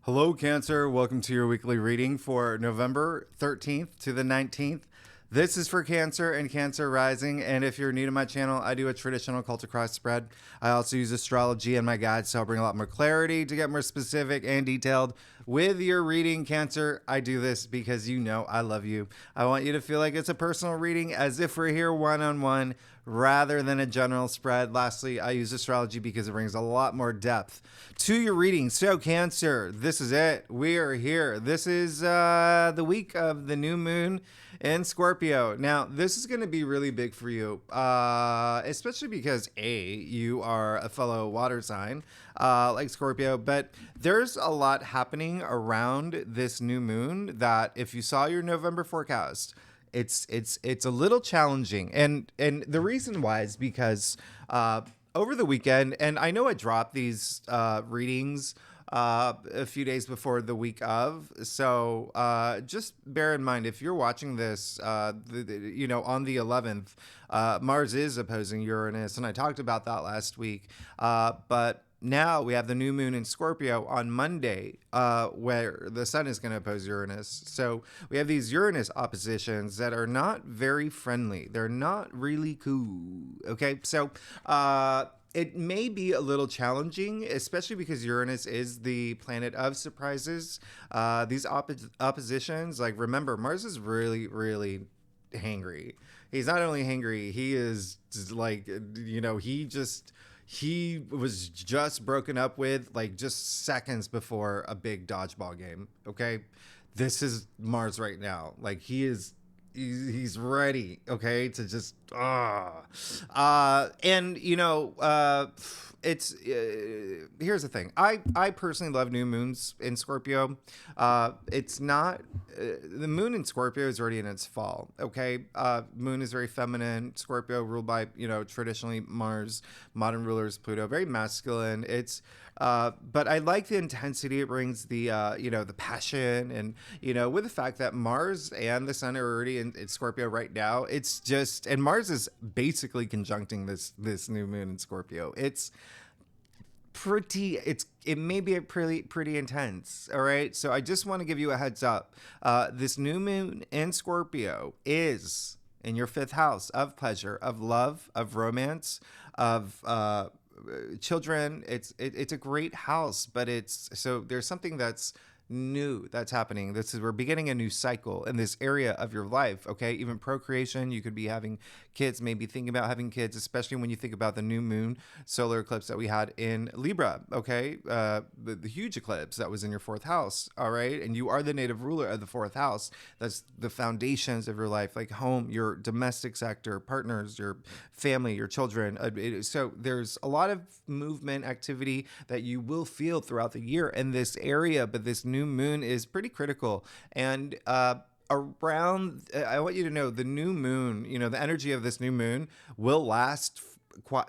Hello, Cancer. Welcome to your weekly reading for November 13th to the 19th. This is for Cancer and Cancer Rising, and if you're new to my channel, I do a traditional culture cross spread. I also use astrology and my guides to help bring a lot more clarity, to get more specific and detailed with your reading, Cancer. I do this because you know I love you. I want you to feel like it's a personal reading, as if we're here one-on-one, rather than a general spread. Lastly, I use astrology because it brings a lot more depth to your reading. So, Cancer, this is it. We are here. This is the week of the new moon in Scorpio. Now, this is going to be really big for you, especially because you are a fellow water sign like Scorpio, but there's a lot happening around this new moon that if you saw your November forecast, it's a little challenging, and the reason why is because over the weekend, and I know I dropped these readings a few days before the week of, so just bear in mind if you're watching this, on the 11th, Mars is opposing Uranus, and I talked about that last week, but now we have the new moon in Scorpio on Monday, where the sun is going to oppose Uranus. So we have these Uranus oppositions that are not very friendly. They're not really cool. Okay, so it may be a little challenging, especially because Uranus is the planet of surprises. These oppositions, like, remember, Mars is really, really hangry. He's not only hangry, he is like, he was just broken up with like just seconds before a big dodgeball game. Okay. This is Mars right now. Like he's ready. Okay. To just, it's here's the thing. I personally love new moons in Scorpio. It's not the moon in Scorpio is already in its fall. Okay, moon is very feminine. Scorpio ruled by traditionally Mars, modern rulers Pluto, very masculine. It's but I like the intensity it brings, the the passion, and with the fact that Mars and the Sun are already in Scorpio right now. It's just, and Mars is basically conjuncting this new moon in Scorpio. It may be pretty intense. All right, so I just want to give you a heads up. This new moon in Scorpio is in your fifth house of pleasure, of love, of romance, of children. It's a great house, but there's something that's new that's happening. We're beginning a new cycle in this area of your life. Okay, even procreation, you could be having kids, maybe thinking about having kids, especially when you think about the new moon solar eclipse that we had in Libra. Okay, the huge eclipse that was in your fourth house. All right, and you are the native ruler of the fourth house. That's the foundations of your life, like home, your domestic sector, partners, your family, your children. So there's a lot of movement activity that you will feel throughout the year in this area, but this new moon is pretty critical. And around, I want you to know, the new moon, the energy of this new moon will last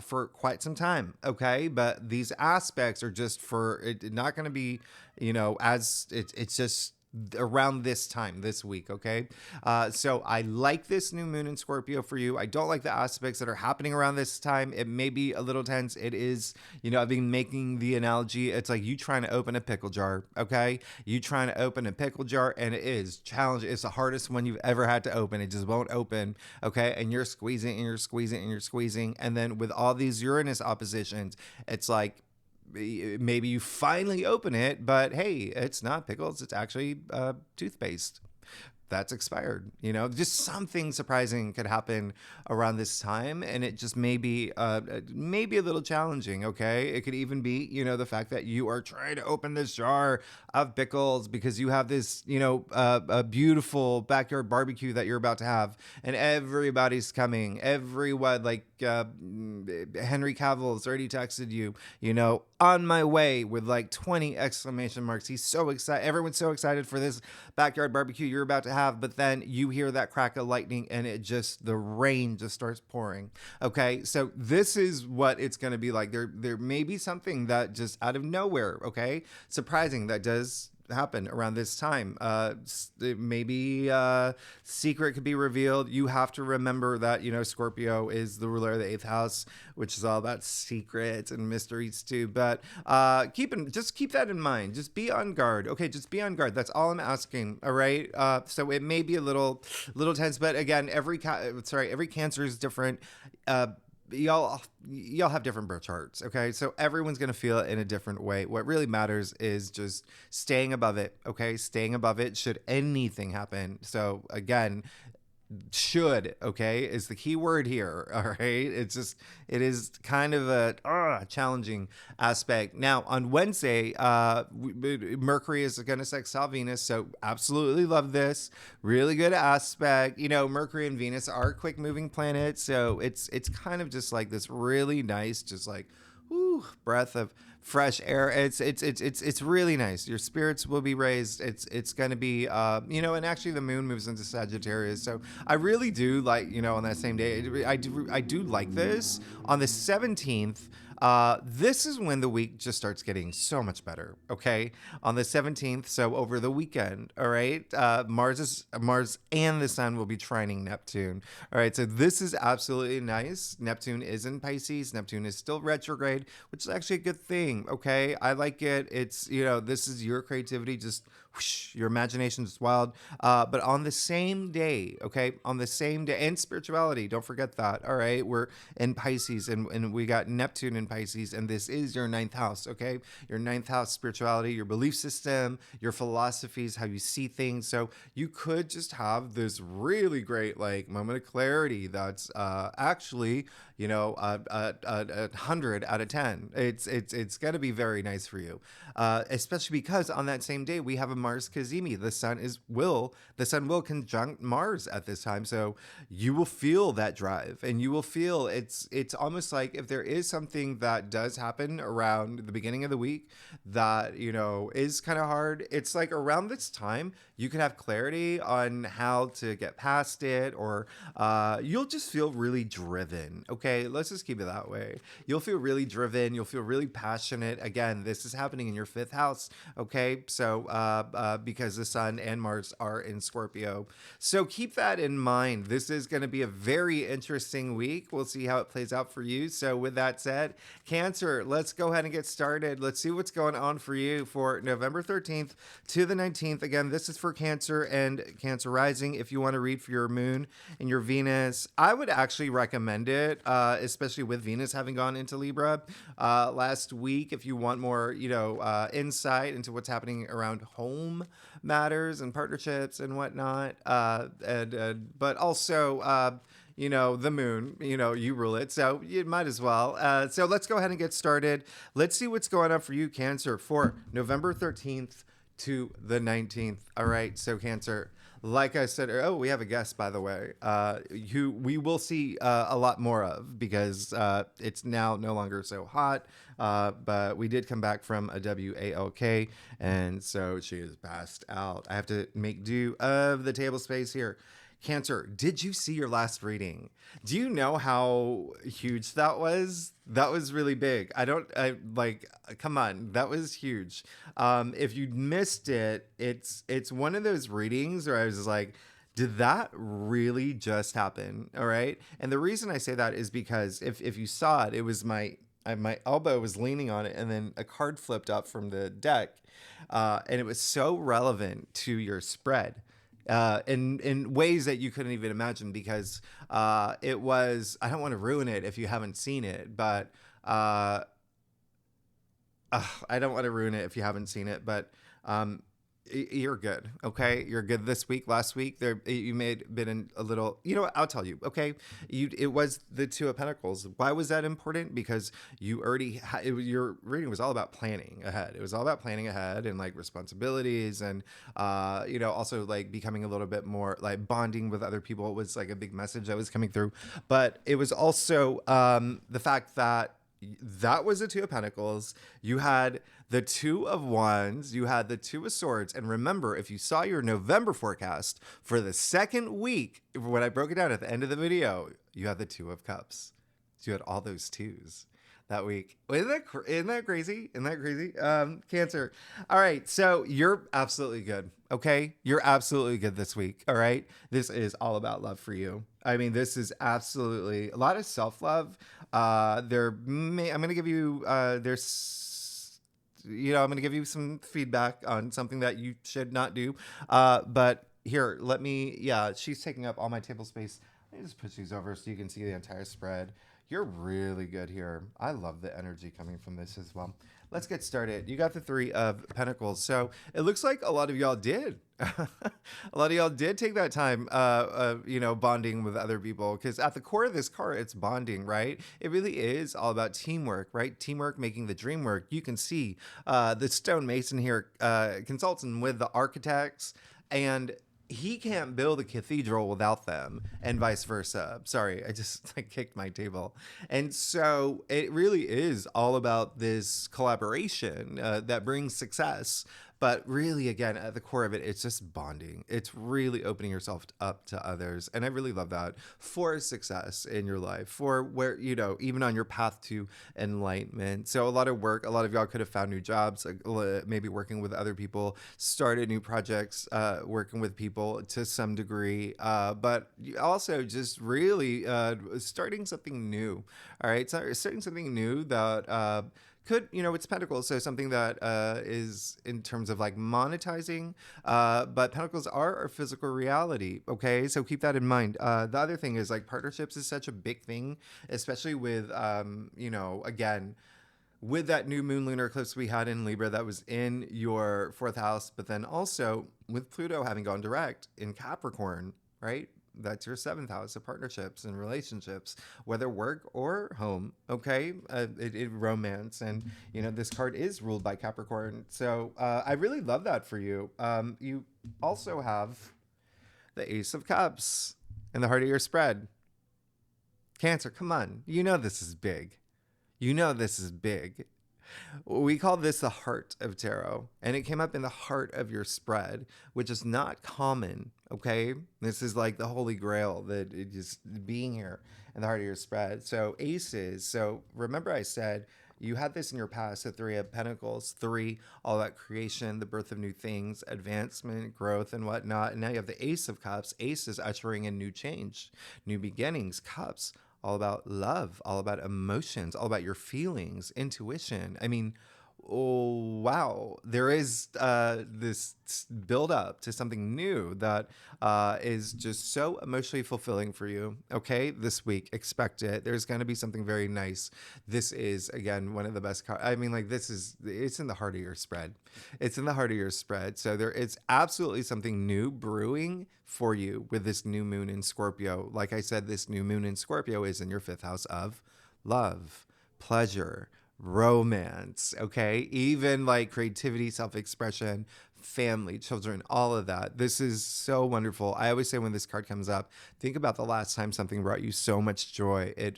for quite some time. Okay, but these aspects are just not going to be it's just around this time this week. Okay, so I like this new moon in Scorpio for you. I don't like the aspects that are happening around this time. It may be a little tense. It is, I've been making the analogy, it's like you trying to open a pickle jar. Okay, you trying to open a pickle jar, and it is challenging. It's the hardest one you've ever had to open. It just won't open. Okay, and you're squeezing and you're squeezing and you're squeezing, and then with all these Uranus oppositions, it's like maybe you finally open it, but hey, it's not pickles, it's actually toothpaste that's expired. Just something surprising could happen around this time, and it just may be a little challenging. Okay, it could even be the fact that you are trying to open this jar of pickles because you have this a beautiful backyard barbecue that you're about to have, and everybody's coming. Everyone, like Henry Cavill's already texted you, on my way, with like 20 exclamation marks. He's so excited. Everyone's so excited for this backyard barbecue you're about to have, but then you hear that crack of lightning and the rain just starts pouring. Okay, so this is what it's going to be like. There may be something that just out of nowhere, okay, surprising, that does happen around this time. Maybe secret could be revealed. You have to remember that, Scorpio is the ruler of the eighth house, which is all about secrets and mysteries too. But just keep that in mind. Just be on guard. Okay, just be on guard. That's all I'm asking. All right. So it may be a little tense, but again, every Cancer is different. Y'all have different birth charts, okay? So everyone's gonna feel it in a different way. What really matters is just staying above it, okay? Staying above it should anything happen. So again, should, okay, is the key word here. All right, it is kind of a challenging aspect. Now on Wednesday, Mercury is going to sextile Venus, so absolutely love this. Really good aspect. Mercury and Venus are quick moving planets, so it's kind of just like this really nice, just like breath of fresh air. It's really nice. Your spirits will be raised. It's going to be and actually the moon moves into Sagittarius, so I really do like, on that same day, I do like this. On the 17th, this is when the week just starts getting so much better. Okay, on the 17th, so over the weekend. All right, Mars and the Sun will be trining Neptune. All right, so this is absolutely nice. Neptune is in Pisces. Neptune is still retrograde, which is actually a good thing. Okay, I like it. It's this is your creativity, just whoosh, your imagination is wild. But on the same day, okay, on the same day, and spirituality, don't forget that. All right, we're in Pisces, and we got Neptune in Pisces, and this is your ninth house. Okay, your ninth house, spirituality, your belief system, your philosophies, how you see things. So you could just have this really great like moment of clarity that's actually a 100 out of 10. It's gonna be very nice for you, especially because on that same day we have a Mars Cazimi. The sun will conjunct Mars at this time, so you will feel that drive, and you will feel it's almost like if there is something that does happen around the beginning of the week that is kind of hard. It's like around this time you can have clarity on how to get past it, or you'll just feel really driven. Okay, let's just keep it that way. You'll feel really driven. You'll feel really passionate. Again, this is happening in your fifth house. Okay, so because the Sun and Mars are in Scorpio, so keep that in mind. This is going to be a very interesting week. We'll see how it plays out for you. So with that said, Cancer, let's go ahead and get started. Let's see what's going on for you for November 13th to the 19th. Again, this is for Cancer and Cancer rising. If you want to read for your moon and your Venus, I would actually recommend it, especially with Venus having gone into Libra last week. If you want more, insight into what's happening around home matters and partnerships and whatnot, but also, the moon, you rule it, so you might as well. So let's go ahead and get started. Let's see what's going on for you, Cancer, for November 13th to the 19th. All right, so Cancer, like I said, we have a guest, by the way, who we will see a lot more of because it's now no longer so hot. But we did come back from a WALK, and so she is passed out. I have to make do of the table space here. Cancer, did you see your last reading? Do you know how huge that was? That was really big. Come on, that was huge. If you missed it, it's one of those readings where I was like, did that really just happen? All right. And the reason I say that is because if you saw it, it was my elbow was leaning on it, and then a card flipped up from the deck, and it was so relevant to your spread. In ways that you couldn't even imagine, because it was, I don't want to ruin it if you haven't seen it, but I don't want to ruin it if you haven't seen it, but you're good. Okay, you're good this week. Last week there you may have been in a little, I'll tell you. Okay, it was the Two of Pentacles. Why was that important? Because you already your reading was all about planning ahead. It was all about planning ahead and like responsibilities, and also like becoming a little bit more like bonding with other people was like a big message that was coming through. But it was also the fact that was the Two of Pentacles. You had the Two of Wands, you had the Two of Swords. And remember, if you saw your November forecast for the second week, when I broke it down at the end of the video, you had the Two of Cups. So you had all those twos. that week. Isn't that crazy? Isn't that crazy? Cancer. All right. So you're absolutely good. Okay. You're absolutely good this week. All right. This is all about love for you. I mean, this is absolutely a lot of self-love. I'm going to give you, I'm going to give you some feedback on something that you should not do. But here, she's taking up all my table space. Let me just push these over so you can see the entire spread. You're really good here. I love the energy coming from this as well. Let's get started. You got the Three of Pentacles. So it looks like a lot of y'all did. A lot of y'all did take that time, bonding with other people. Because at the core of this card, it's bonding, right? It really is all about teamwork, right? Teamwork making the dream work. You can see the stonemason here consulting with the architects, and he can't build a cathedral without them, and vice versa. Sorry, I just kicked my table. And so it really is all about this collaboration that brings success. But really, again, at the core of it, it's just bonding. It's really opening yourself up to others. And I really love that for success in your life, for where, even on your path to enlightenment. So a lot of work, a lot of y'all could have found new jobs, maybe working with other people, started new projects, working with people to some degree, but also just really starting something new. All right. So starting something new that, it's pentacles, so something that is in terms of monetizing, but pentacles are our physical reality. Okay, so keep that in mind. The other thing is partnerships is such a big thing, especially with again, with that new moon lunar eclipse we had in Libra that was in your fourth house, but then also with Pluto having gone direct in Capricorn, right? That's your seventh house of partnerships and relationships, whether work or home. Okay, romance, and this card is ruled by Capricorn. So I really love that for you. You also have the Ace of Cups in the heart of your spread. Cancer, come on, this is big. This is big. We call this the heart of tarot, and it came up in the heart of your spread, which is not common. Okay, this is like the holy grail, that it just being here in the heart of your spread. So aces. So remember, I said you had this in your past, the Three of Pentacles, three, all that creation, the birth of new things, advancement, growth, and whatnot. And now you have the Ace of Cups. Ace is ushering in new change, new beginnings. Cups, all about love, all about emotions, all about your feelings, intuition. I mean, oh, wow. There is this build up to something new that is just so emotionally fulfilling for you. Okay, this week, expect it. There's going to be something very nice. This is, again, one of the best cards. I mean, it's in the heart of your spread. It's in the heart of your spread. So there is absolutely something new brewing for you with this new moon in Scorpio. Like I said, this new moon in Scorpio is in your fifth house of love, pleasure, romance, okay? Even creativity, self-expression, family, children, all of that. This is so wonderful. I always say when this card comes up, think about the last time something brought you so much joy. It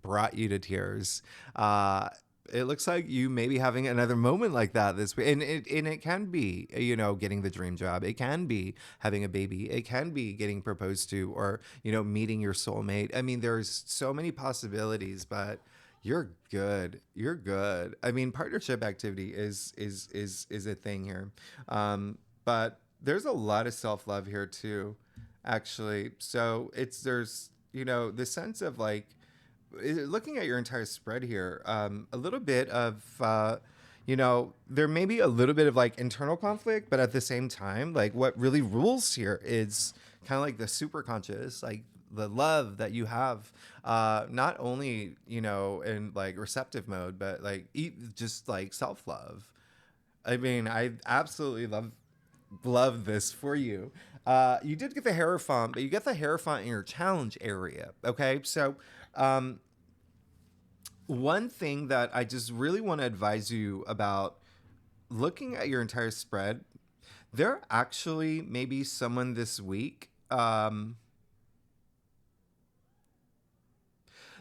brought you to tears. It looks like you may be having another moment like that this week. And it can be, getting the dream job. It can be having a baby. It can be getting proposed to, or, meeting your soulmate. I mean, there's so many possibilities, but you're good. You're good. I mean, partnership activity is a thing here. But there's a lot of self-love here too, actually. So there's the sense of looking at your entire spread here, a little bit of, there may be a little bit of internal conflict, but at the same time, what really rules here is kind of the super conscious, the love that you have, not only, in receptive mode, but just self-love. I mean, I absolutely love this for you. You did get the Hierophant, but you get the Hierophant in your challenge area. Okay, so one thing that I just really want to advise you about, looking at your entire spread, there actually may be someone this week.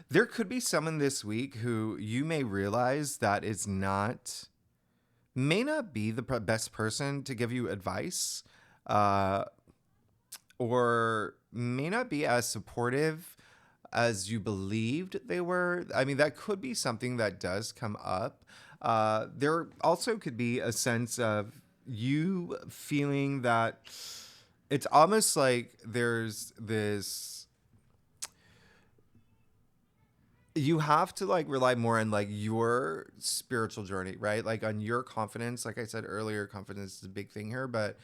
There could be someone this week who you may realize that may not be the best person to give you advice, or may not be as supportive as you believed they were. I mean, that could be something that does come up. There also could be a sense of you feeling that it's almost like there's this, you have to like rely more on like your spiritual journey, right? Like on your confidence. Like I said earlier, confidence is a big thing here, but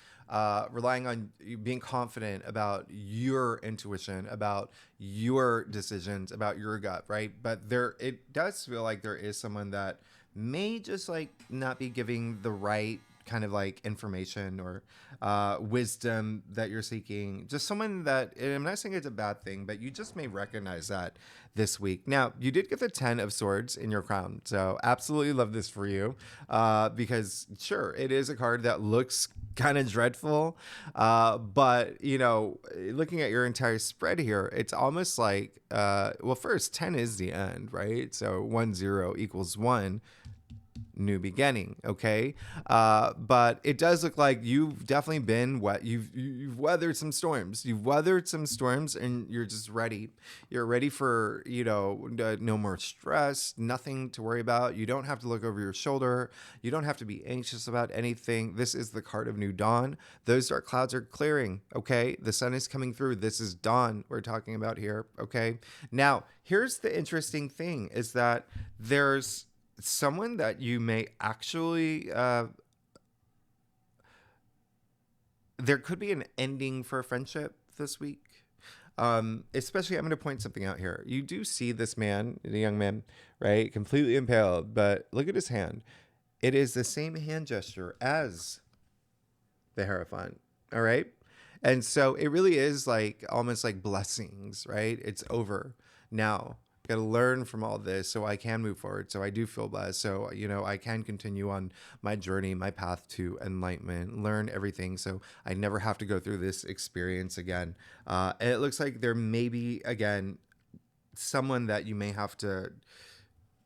relying on you being confident about your intuition, about your decisions, about your gut, right? But there, it does feel like there is someone that may just like not be giving the right kind of like information or wisdom that you're seeking. Just someone that, and I'm not saying it's a bad thing, but you just may recognize that this week. Now, you did get the 10 of Swords in your crown. So absolutely love this for you because sure, it is a card that looks kind of dreadful. But, you know, looking at your entire spread here, it's almost like, well, first, 10 is the end, right? So 1 0 equals 1 new beginning. Okay. But it does look like you've definitely been wet. You've weathered some storms. You've weathered some storms and you're just ready. You're ready for, you know, no more stress, nothing to worry about. You don't have to look over your shoulder. You don't have to be anxious about anything. This is the card of new dawn. Those dark clouds are clearing. Okay. The sun is coming through. This is dawn we're talking about here. Okay. Now, here's the interesting thing is that there's someone that you may actually there could be an ending for a friendship this week. Especially, I'm going to point something out here. You do see this man, the young man, right, completely impaled, but look at his hand. It is the same hand gesture as the Hierophant. All right. And so it really is like almost like blessings, right? It's over now. Got to learn from all this so I can move forward. So I do feel blessed. So, you know, I can continue on my journey, my path to enlightenment, learn everything. So I never have to go through this experience again. And it looks like there may be, again, someone that you may have to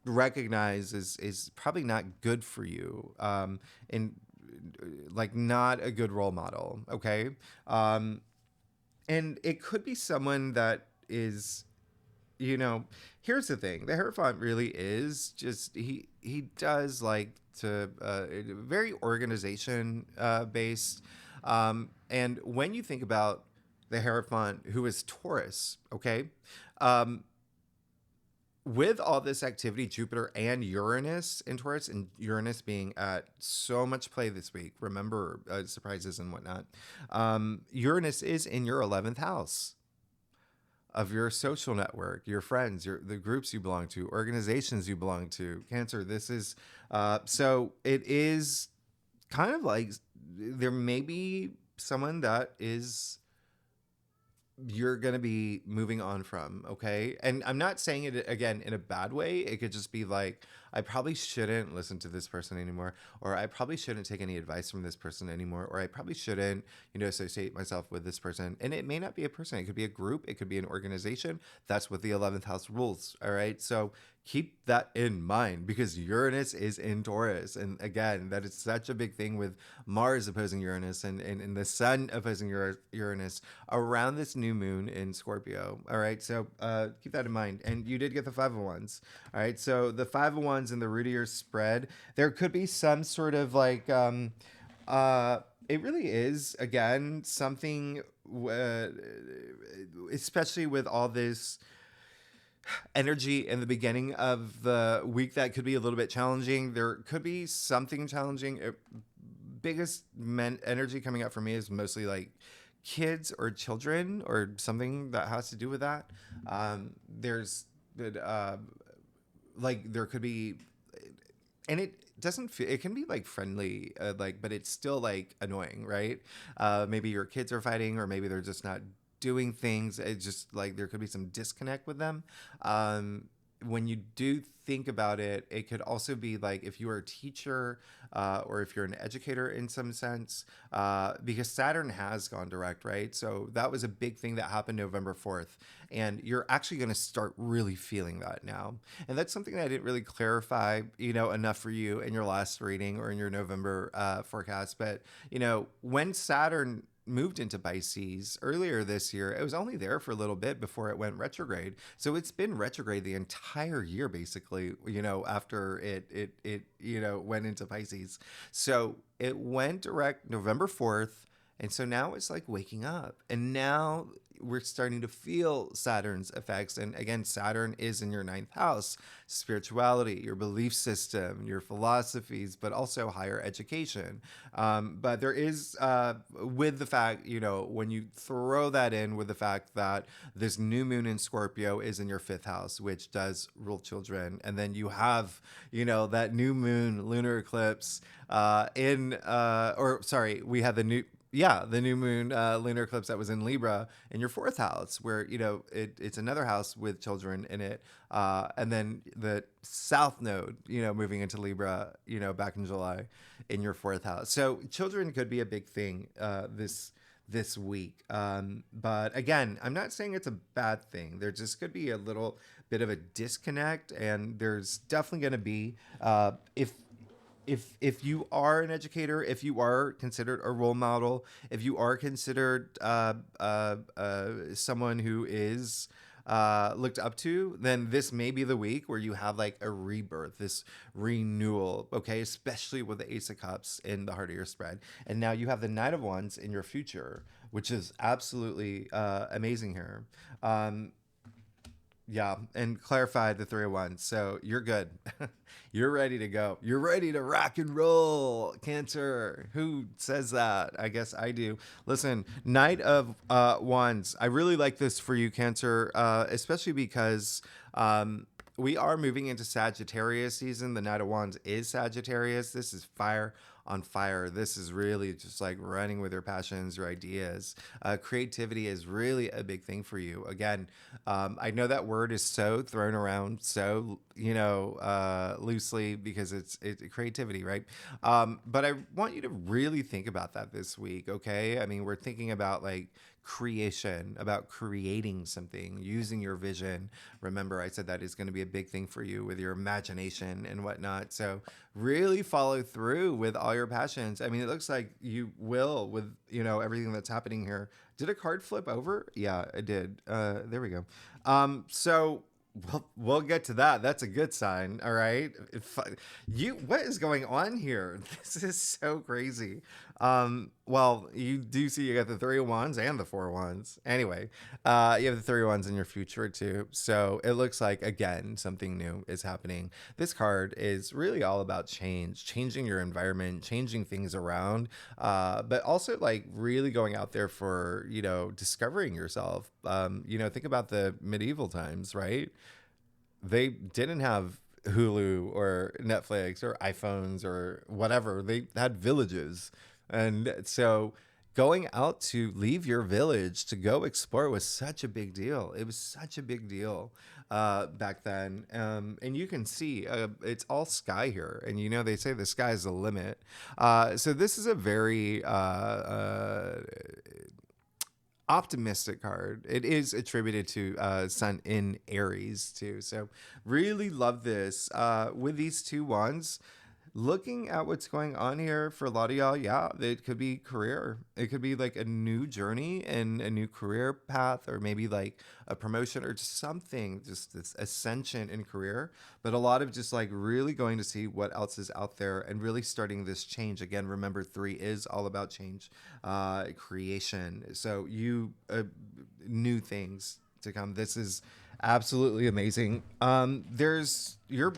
recognize is probably not good for you. And like not a good role model. Okay. And it could be someone that is, you know, here's the thing. The Hierophant really is just, he does like to, very organization based. And when you think about the Hierophant who is Taurus, okay, um, with all this activity, Jupiter and Uranus in Taurus, and Uranus being at so much play this week, remember surprises and whatnot, Uranus is in your 11th house of your social network, your friends, the groups you belong to, organizations you belong to. Cancer, this is, so it is kind of like there may be someone that is you're going to be moving on from, okay? And I'm not saying it again in a bad way. It could just be like, I probably shouldn't listen to this person anymore, or I probably shouldn't take any advice from this person anymore, or I probably shouldn't, you know, associate myself with this person. And it may not be a person. It could be a group. It could be an organization. That's what the 11th house rules, all right? So keep that in mind because Uranus is in Taurus. And again, that is such a big thing with Mars opposing Uranus and the sun opposing Uranus around this new moon in Scorpio. All right. So keep that in mind. And you did get the 5 of Wands. All right. So the 5 of Wands in the root of your spread, there could be some sort of like, it really is, again, something, especially with all this energy in the beginning of the week that could be a little bit challenging. There could be something challenging. Biggest energy coming up for me is mostly like kids or children or something that has to do with that. There's like there could be, and it doesn't feel, it can be like friendly, like, but it's still like annoying, right? Maybe your kids are fighting, or maybe they're just not doing things. It's just like there could be some disconnect with them. When you do think about it, it could also be like if you are a teacher or if you're an educator in some sense, because Saturn has gone direct, right? So that was a big thing that happened November 4th. And you're actually going to start really feeling that now. And that's something that I didn't really clarify, you know, enough for you in your last reading or in your November forecast. But, you know, when Saturn moved into Pisces earlier this year. It was only there for a little bit before it went retrograde. So it's been retrograde the entire year, basically, after it went into Pisces. So it went direct November 4th. And so now it's like waking up. And now we're starting to feel Saturn's effects. And again, Saturn is in your ninth house, spirituality, your belief system, your philosophies, but also higher education. But there is, with the fact, when you throw that in with the fact that this new moon in Scorpio is in your fifth house, which does rule children. And then you have, that new moon lunar eclipse we had the new moon lunar eclipse that was in Libra in your fourth house, where it's another house with children in it, and then the south node, moving into Libra, back in July, in your fourth house. So children could be a big thing this week. But again, I'm not saying it's a bad thing. There just could be a little bit of a disconnect, and there's definitely going to be if you are an educator, if you are considered a role model, if you are considered someone who is looked up to, then this may be the week where you have like a rebirth, this renewal, okay? Especially with the Ace of Cups in the heart of your spread. And now you have the Knight of Wands in your future, which is absolutely amazing here. Yeah, and clarified the 3 of Wands. So you're good. You're ready to go. You're ready to rock and roll, Cancer. Who says that? I guess I do. Listen, Knight of Wands. I really like this for you, Cancer, especially because we are moving into Sagittarius season. The Knight of Wands is Sagittarius. This is fire on fire. This is really just like running with your passions, your ideas. Creativity is really a big thing for you. Again, I know that word is so thrown around so, loosely because it's creativity, right? But I want you to really think about that this week, okay? I mean, we're thinking about like creation, about creating something, using your vision. Remember, I said that is going to be a big thing for you with your imagination and whatnot. So really follow through with all your passions. I mean, it looks like you will with, everything that's happening here. Did a card flip over? Yeah, it did. There we go. So we'll get to that. That's a good sign. All right. What is going on here? This is so crazy. Well, you do see you got the 3 of Wands and the 4 of Wands. Anyway, you have the 3 of Wands in your future too. So it looks like, again, something new is happening. This card is really all about change, changing your environment, changing things around, but also like really going out there for, discovering yourself. Think about the medieval times, right? They didn't have Hulu or Netflix or iPhones or whatever. They had villages. And so going out to leave your village to go explore was such a big deal. It was such a big deal back then. And you can see it's all sky here. And, they say the sky is the limit. So this is a very optimistic card. It is attributed to Sun in Aries too. So really love this. With these 2 wands, looking at what's going on here for a lot of y'all, yeah, it could be career. It could be like a new journey and a new career path, or maybe like a promotion or just something, just this ascension in career. But a lot of just like really going to see what else is out there and really starting this change. Again, remember 3 is all about change, creation. So new things to come. This is absolutely amazing. You're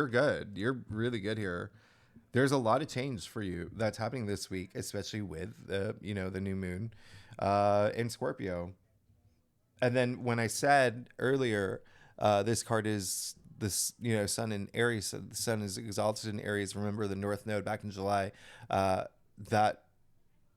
good. You're really good here. There's a lot of change for you that's happening this week, especially with the new moon in Scorpio. And then when I said earlier, this card is this, Sun in Aries. So the Sun is exalted in Aries. Remember the North Node back in July, that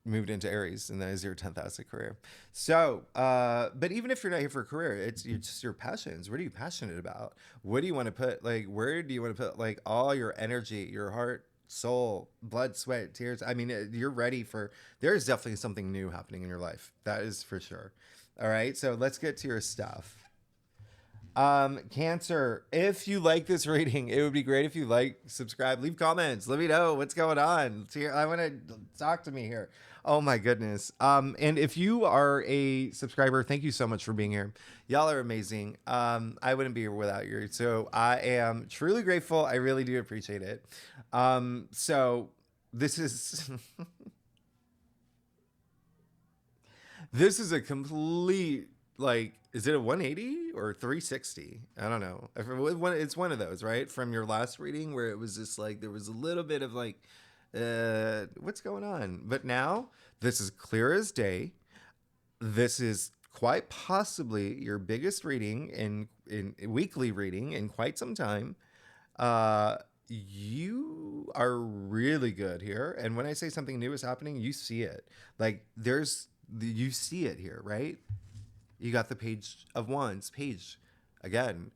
moved into Aries, and that is your 10th house of career. So, but even if you're not here for a career, it's just your passions. What are you passionate about? What do you want to put, where do you want to put, all your energy, your heart, soul, blood, sweat, tears? I mean, you're ready for, there's definitely something new happening in your life. That is for sure. All right. So let's get to your stuff. Cancer, if you like this reading, it would be great if you like, subscribe, leave comments. Let me know what's going on. See, I want to talk to me here. Oh my goodness. And if you are a subscriber, thank you so much for being here. Y'all are amazing. I wouldn't be here without you. So I am truly grateful. I really do appreciate it. So this is this is a complete, like, is it a 180 or 360? I don't know. It's one of those, right? From your last reading where it was just like there was a little bit of like, what's going on? But now this is clear as day. This is quite possibly your biggest reading in weekly reading in quite some time. You are really good here. And when I say something new is happening, you see it. Like you see it here, right? You got the Page of Wands page again.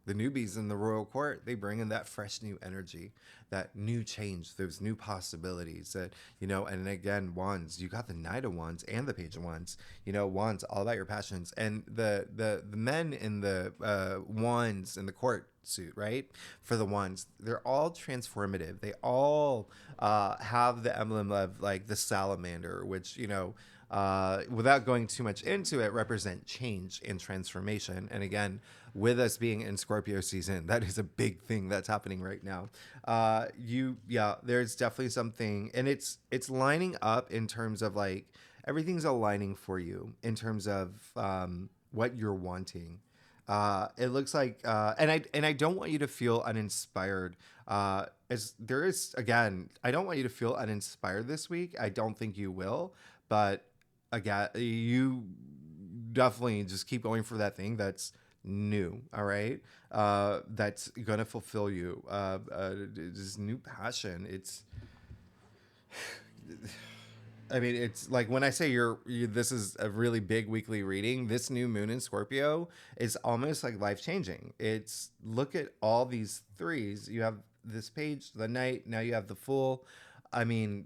The newbies in the royal court, they bring in that fresh new energy, that new change, those new possibilities that, and again, wands, you got the Knight of Wands and the Page of Wands, wands, all about your passions. And the men in the wands in the court suit, right? For the wands, they're all transformative. They all have the emblem of like the salamander, which, without going too much into it, represent change and transformation. And again, with us being in Scorpio season, that is a big thing that's happening right now. There's definitely something, and it's lining up in terms of like everything's aligning for you in terms of what you're wanting. It looks like, and I don't want you to feel uninspired. As there is, again, I don't want you to feel uninspired this week. I don't think you will, but again, you definitely just keep going for that thing that's new. All right. That's going to fulfill you. This new passion. It's like when I say this is a really big weekly reading, this new moon in Scorpio is almost like life changing. It's look at all these threes. You have this page, the Knight, now you have the Fool. I mean,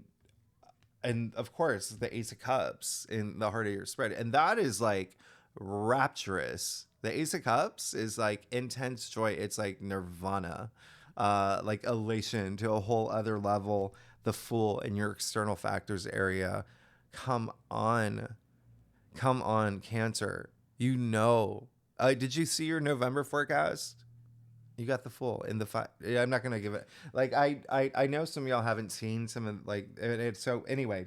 and of course the Ace of Cups in the heart of your spread, and that is like rapturous. The Ace of Cups is like intense joy. It's like nirvana, like elation to a whole other level. The Fool in your external factors area, come on, Cancer. Did you see your November forecast? You got the Fool in the five. I'm not gonna give it. Like I know some of y'all haven't seen some of like it. So anyway,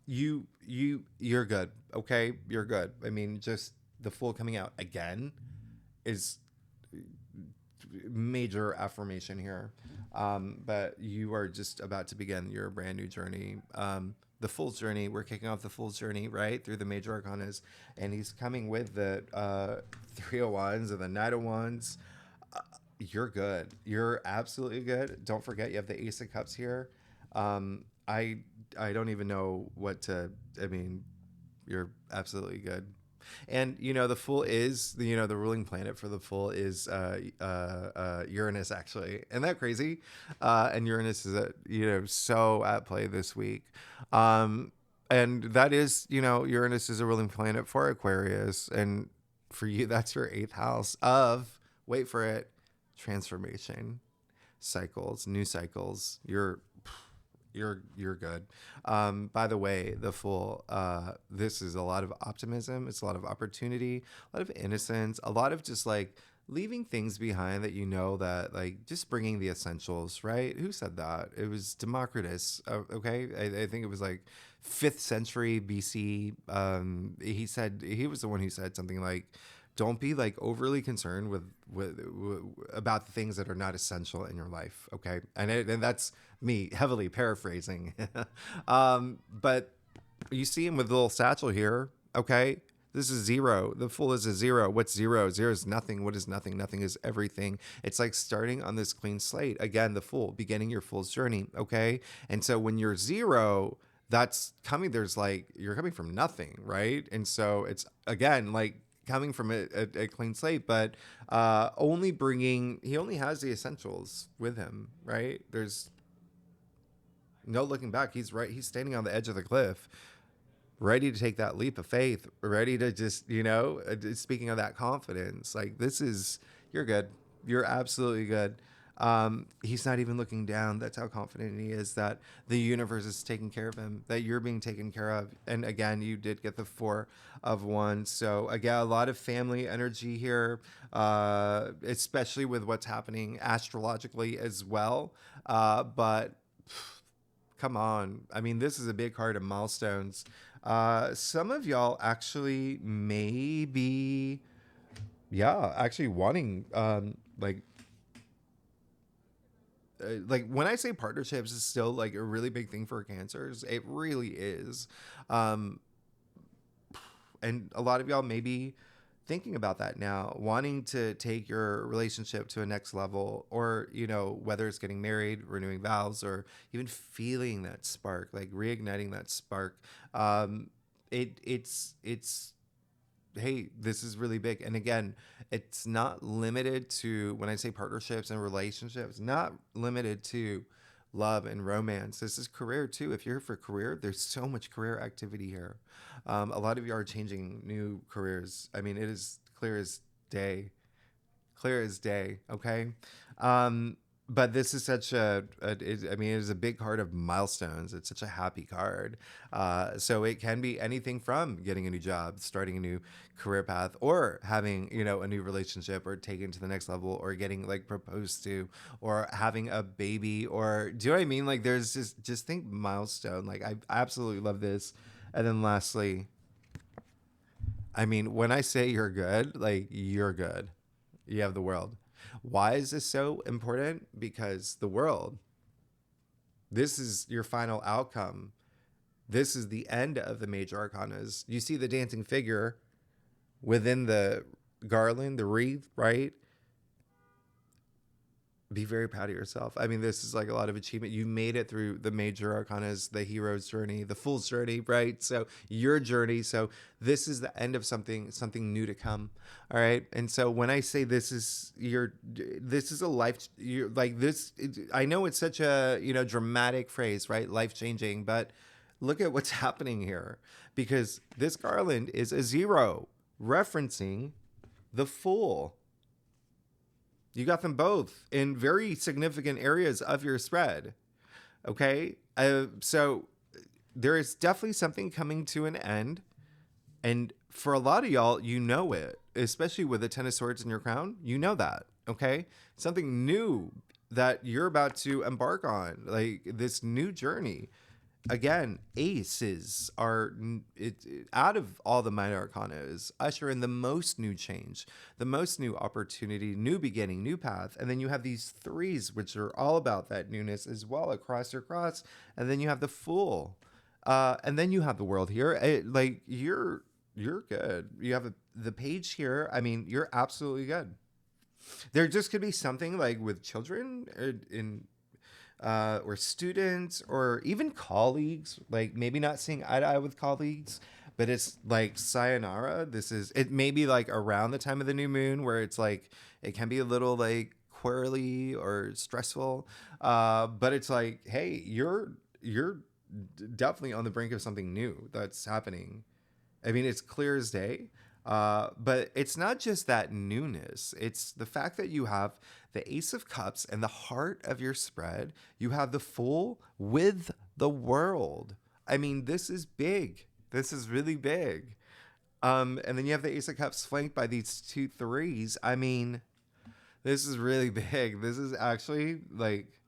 you're good. Okay, you're good. I mean, just the Fool coming out again is major affirmation here. But you are just about to begin your brand new journey. The Fool's journey. We're kicking off the Fool's journey, right, through the major arcanas, and he's coming with the Three of Wands and the Knight of Wands. You're good. You're absolutely good. Don't forget you have the Ace of Cups here. I don't even know what to. I mean, you're absolutely good. And the Fool is the ruling planet for the Fool is Uranus, actually. Isn't that crazy? And Uranus is so at play this week. And that is Uranus is a ruling planet for Aquarius, and for you that's your eighth house of, wait for it, transformation, cycles, new cycles. You're good. By the way, the Fool, this is a lot of optimism. It's a lot of opportunity, a lot of innocence, a lot of just like leaving things behind that that like just bringing the essentials, right? Who said that? It was Democritus. Okay. I think it was like 5th century BC. He was the one who said something like, don't be like overly concerned with about the things that are not essential in your life. Okay. And that's me heavily paraphrasing. But you see him with a little satchel here. Okay. This is zero. The Fool is a zero. What's zero? Zero is nothing. What is nothing? Nothing is everything. It's like starting on this clean slate. Again, the Fool, beginning your Fool's journey. Okay. And so when you're zero, that's coming, you're coming from nothing. Right. And so it's again, like, coming from a clean slate, but he only has the essentials with him, right? There's no looking back. He's standing on the edge of the cliff. ready to take that leap of faith, ready to just, speaking of that confidence, like you're good. You're absolutely good. He's not even looking down. That's how confident he is that the universe is taking care of him, that you're being taken care of. And again, you did get the 4 of Wands. So again, a lot of family energy here, especially with what's happening astrologically as well. But come on. I mean, this is a big card of milestones. Some of y'all actually may be, actually wanting, like when I say partnerships is still like a really big thing for Cancers. It really is. And a lot of y'all may be thinking about that now, wanting to take your relationship to a next level, or, whether it's getting married, renewing vows, or even feeling that spark, like reigniting that spark. It's hey, this is really big. And again, it's not limited to, when I say partnerships and relationships, not limited to love and romance. This is career too. If you're here for career, there's so much career activity here. A lot of you are changing new careers. I mean, it is clear as day. Clear as day. Okay. But this is such it is a big card of milestones. It's such a happy card. So it can be anything from getting a new job, starting a new career path, or having, a new relationship, or taken to the next level, or getting like proposed to, or having a baby, or do you know what I mean? Like there's just think milestone. Like I absolutely love this. And then lastly, I mean, when I say you're good, like you're good. You have the world. Why is this so important? Because the world, this is your final outcome. This is the end of the major arcanas. You see the dancing figure within the garland, the wreath, right? Be very proud of yourself. I mean, this is like a lot of achievement. You made it through the major arcanas, the hero's journey, the fool's journey, right? So your journey. So this is the end of something new to come. All right. And so when I say this is a life, you're like this, I know it's such a, dramatic phrase, right? Life changing, but look at what's happening here, because this garland is a 0 referencing the Fool. You got them both in very significant areas of your spread. Okay. So there is definitely something coming to an end. And for a lot of y'all, it, especially with the 10 of Swords in your crown, that. Okay. Something new that you're about to embark on, like this new journey. Again, aces are out of all the minor arcana is usher in the most new change, the most new opportunity, new beginning, new path. And then you have these 3s, which are all about that newness as well across your cross. And then you have the Fool. And then you have the world here. You're good. You have the Page here. I mean, you're absolutely good. There just could be something like with children or students, or even colleagues, like maybe not seeing eye to eye with colleagues, but it's like sayonara. It may be like around the time of the new moon, where it's like, it can be a little like quirly or stressful. But it's like, hey, you're definitely on the brink of something new that's happening. I mean, it's clear as day. But it's not just that newness. It's the fact that you have the Ace of Cups and the heart of your spread. You have the Fool with the World. I mean, this is big. This is really big. And then you have the Ace of Cups flanked by these 2 3s. I mean, this is really big. This is actually like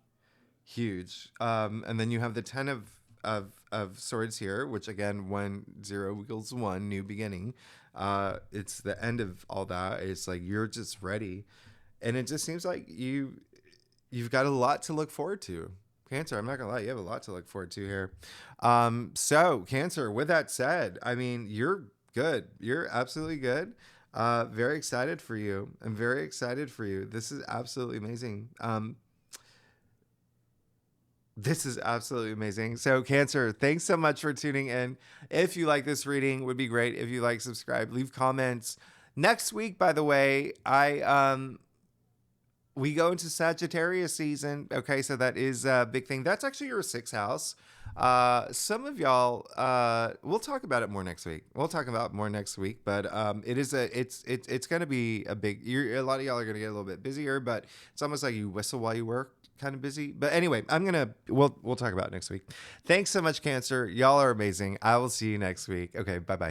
huge. And then you have the 10 of Swords here, which again, 1 0 equals 1, new beginning. It's the end of all that. It's like you're just ready, and it just seems like you've got a lot to look forward to. Cancer, I'm not gonna lie, you have a lot to look forward to here. So Cancer, with that said, I mean, you're good. You're absolutely good. Very excited for you. I'm very excited for you. This is absolutely amazing. This is absolutely amazing. So Cancer, thanks so much for tuning in. If you like this reading, would be great if you like, subscribe, leave comments. Next week, by the way, we go into Sagittarius season. Okay, so that is a big thing. That's actually your sixth house. Some of y'all, we'll talk about it more next week. But it's gonna be a big. A lot of y'all are gonna get a little bit busier, but it's almost like you whistle while you work, kind of busy. But anyway, we'll talk about it next week. Thanks so much, Cancer. Y'all are amazing. I will see you next week. Okay, bye bye.